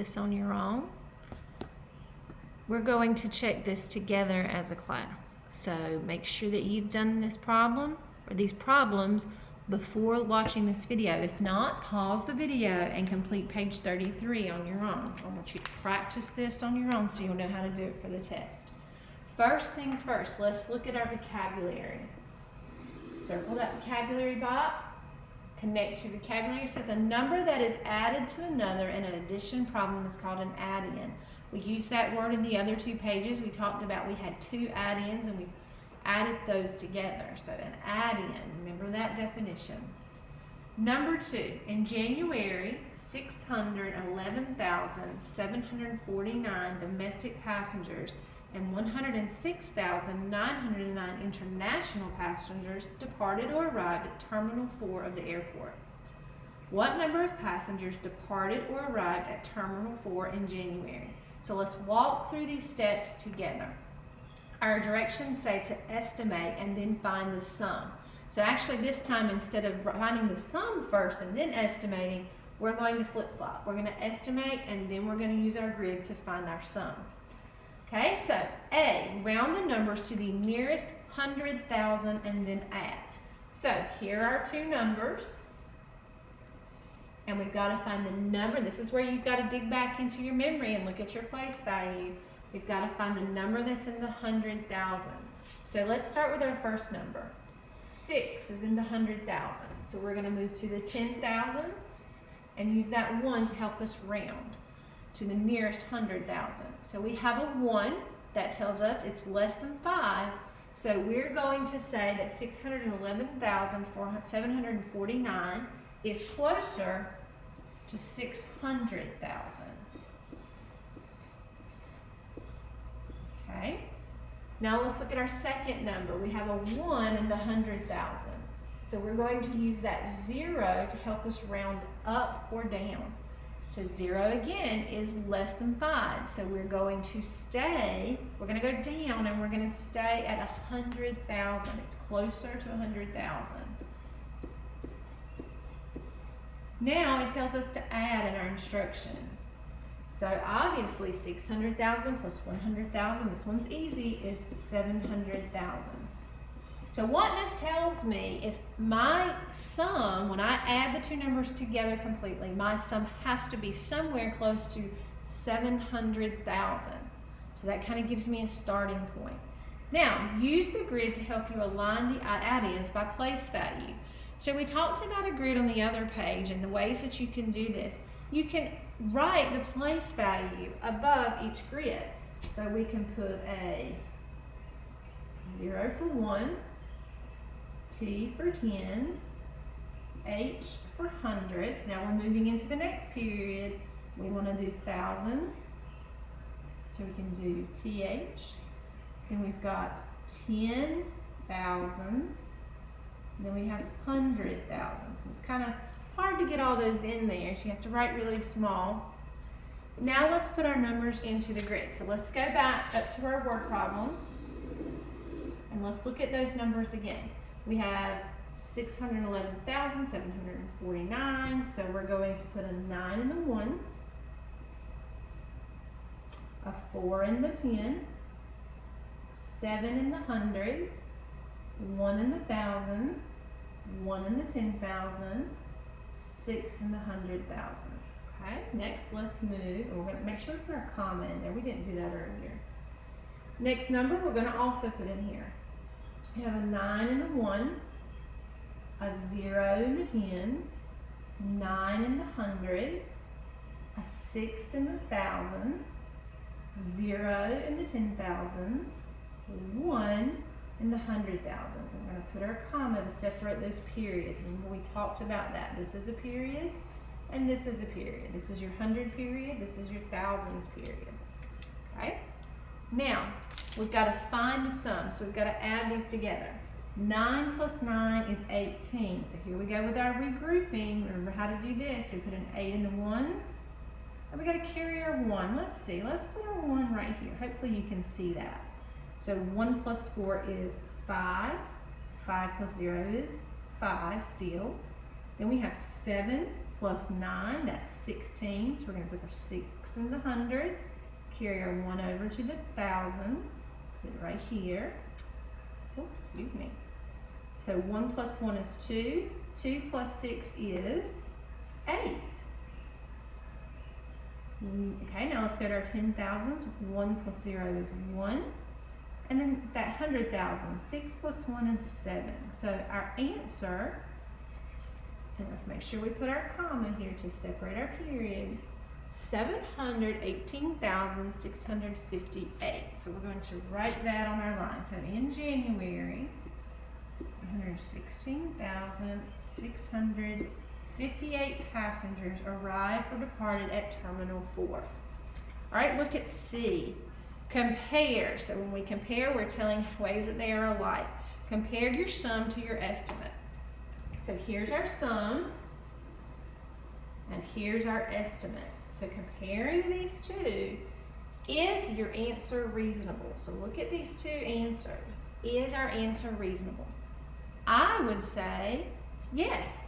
this on your own. We're going to check this together as a class. So make sure that you've done this problem or these problems before watching this video. If not, pause the video and complete page 33 on your own. I want you to practice this on your own so you'll know how to do it for the test. First things first, let's look at our vocabulary. Circle that vocabulary box. Connect to vocabulary. It says a number that is added to another in an addition problem is called an addition. We used that word in the other two pages. We talked about we had two additions and we added those together. So an addition, remember that definition. Number 2, in January, 611,749 domestic passengers and 106,909 international passengers departed or arrived at Terminal 4 of the airport. What number of passengers departed or arrived at Terminal 4 in January? So let's walk through these steps together. Our directions say to estimate and then find the sum. So actually this time, instead of finding the sum first and then estimating, we're going to flip-flop. We're going to estimate and then we're going to use our grid to find our sum. Okay, so A, round the numbers to the nearest 100,000 and then add. So here are two numbers. And we've got to find the number. This is where you've got to dig back into your memory and look at your place value. We've got to find the number that's in the 100,000. So let's start with our first number. 6 is in the 100,000. So we're going to move to the 10,000s and use that 1 to help us round to the nearest 100,000. So we have a 1 that tells us it's less than 5. So we're going to say that 611,749 is closer to 600,000. Okay. Now let's look at our second number. We have a 1 in the 100,000. So we're going to use that 0 to help us round up or down. So 0 again is less than 5. So we're going to stay, we're going to go down and we're going to stay at 100,000. It's closer to 100,000. Now it tells us to add in our instructions. So obviously 600,000 plus 100,000, this one's easy, is 700,000. So what this tells me is my sum, when I add the two numbers together completely, my sum has to be somewhere close to 700,000. So that kind of gives me a starting point. Now, use the grid to help you align the add-ins by place value. So we talked about a grid on the other page and the ways that you can do this. You can write the place value above each grid. So we can put a 0 for ones, T for tens, H for hundreds. Now we're moving into the next period. We want to do thousands. So we can do TH. Then we've got 10,000s. Then we have 100,000s. It's kind of hard to get all those in there, so you have to write really small. Now let's put our numbers into the grid. So let's go back up to our word problem, and let's look at those numbers again. We have 611,749, so we're going to put a 9 in the ones, a 4 in the tens, 7 in the hundreds, 1 in the thousand, 1 in the 10,000, 6 in the 100,000. Okay, next let's move. We're going to make sure we put our comma in there. We didn't do that earlier. Next number we're going to also put in here. We have a 9 in the ones, a 0 in the tens, 9 in the hundreds, a 6 in the thousands, 0 in the 10,000s, 1 in the 100,000s. I'm going to put our comma to separate those periods. Remember we talked about that. This is a period and this is a period. This is your 100 period, this is your thousands period. Okay? Now, we've got to find the sum, so we've got to add these together. 9 plus 9 is 18. So here we go with our regrouping. Remember how to do this. We put an 8 in the ones, and we got to carry our 1. Let's see. Let's put our 1 right here. Hopefully you can see that. So 1 plus 4 is 5. 5 plus 0 is 5 still. Then we have 7 plus 9, that's 16. So we're going to put our 6 in the hundreds, carry our 1 over to the thousands, put it right here. Oh, excuse me. So 1 plus 1 is 2. 2 plus 6 is 8. Okay, now let's go to our 10,000s. 1 plus 0 is 1. And then that 100,000, 6 plus 1 is 7. So our answer, and let's make sure we put our comma here to separate our period, 718,658. So we're going to write that on our line. So in January, 116,658 passengers arrived or departed at Terminal 4. All right, look at C. Compare. So when we compare, we're telling ways that they are alike. Compare your sum to your estimate. So here's our sum, and here's our estimate. So comparing these two, is your answer reasonable? So look at these two answers. Is our answer reasonable? I would say yes.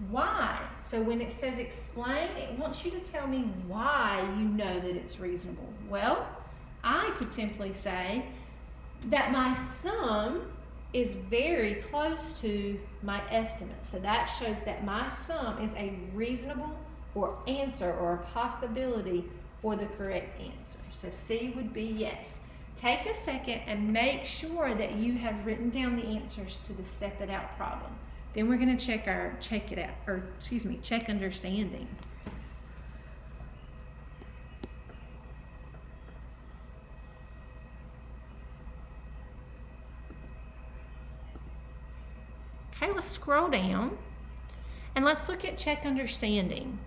Why? So when it says explain, it wants you to tell me why you know that it's reasonable. Well, I could simply say that my sum is very close to my estimate. So that shows that my sum is a reasonable or answer or a possibility for the correct answer. So C would be yes. Take a second and make sure that you have written down the answers to the Step It Out problem. Then we're going to check understanding. Okay, let's scroll down and let's look at check understanding.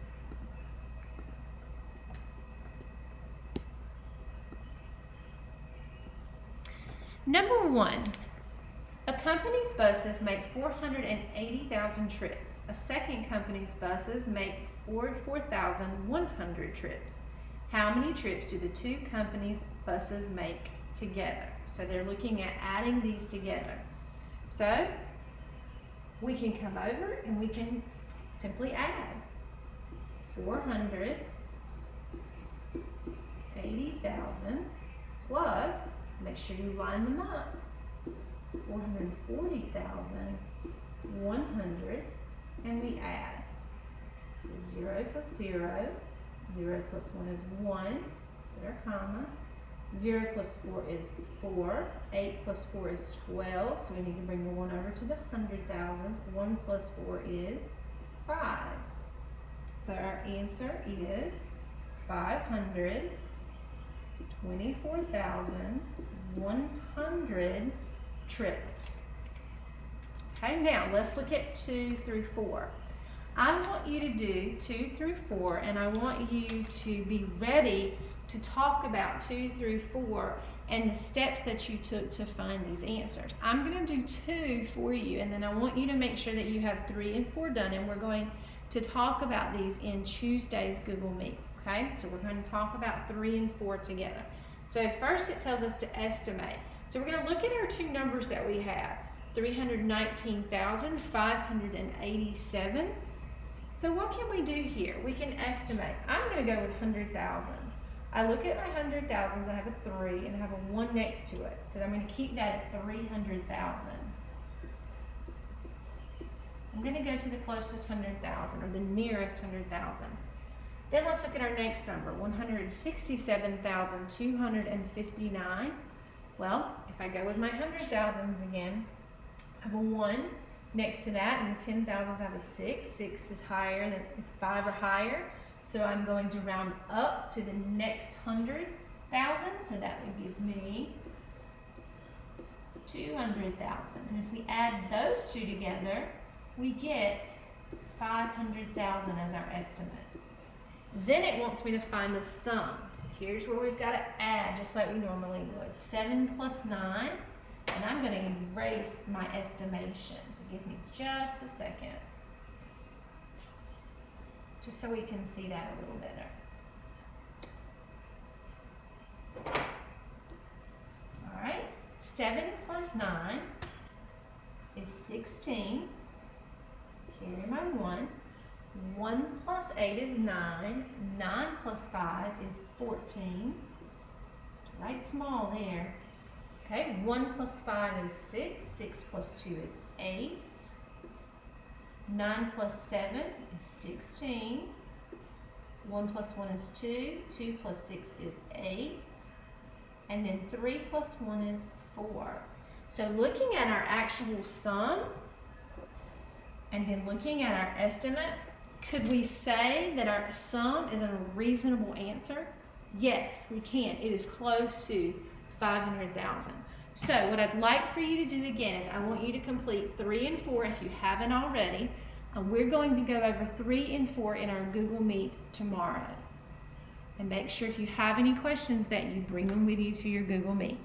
Number 1, a company's buses make 480,000 trips. A second company's buses make 44,100 trips. How many trips do the two companies' buses make together? So they're looking at adding these together. So we can come over and we can simply add 480,000 plus, make sure you line them up, 440,100, and we add. So 0 plus 0, 0 plus 1 is 1, put our comma. 0 plus 4 is 4, 8 plus 4 is 12, so we need to bring the 1 over to the 100,000s. 1 plus 4 is 5. So our answer is 524,100 trips. Okay, now let's look at 2 through 4. I want you to do 2 through 4, and I want you to be ready to talk about 2 through 4 and the steps that you took to find these answers. I'm going to do 2 for you, and then I want you to make sure that you have 3 and 4 done, and we're going to talk about these in Tuesday's Google Meet. Okay, so we're going to talk about 3 and 4 together. So first it tells us to estimate. So we're going to look at our two numbers that we have, 319,587. So what can we do here? We can estimate. I'm going to go with 100,000. I look at my 100,000s, I have a 3 and I have a 1 next to it. So I'm going to keep that at 300,000. I'm going to go to the closest 100,000 or the nearest 100,000. Then let's look at our next number, 167,259. Well, if I go with my 100,000s again, I have a 1 next to that, and the 10,000s I have a 6. 6 is higher than, it's 5 or higher. So I'm going to round up to the next 100,000. So that would give me 200,000. And if we add those two together, we get 500,000 as our estimate. Then it wants me to find the sum. So here's where we've got to add, just like we normally would. 7 plus 9, and I'm going to erase my estimation. So give me just a second, just so we can see that a little better. All right, 7 plus 9 is 16. carry my 1. 1 plus 8 is 9. 9 plus 5 is 14. Just write small there. Okay, 1 plus 5 is 6. 6 plus 2 is 8. 9 plus 7 is 16. 1 plus 1 is 2. 2 plus 6 is 8. And then 3 plus 1 is 4. So looking at our actual sum and then looking at our estimate, could we say that our sum is a reasonable answer? Yes, we can. It is close to 500,000. So what I'd like for you to do again is I want you to complete 3 and 4 if you haven't already. And we're going to go over 3 and 4 in our Google Meet tomorrow. And make sure if you have any questions that you bring them with you to your Google Meet.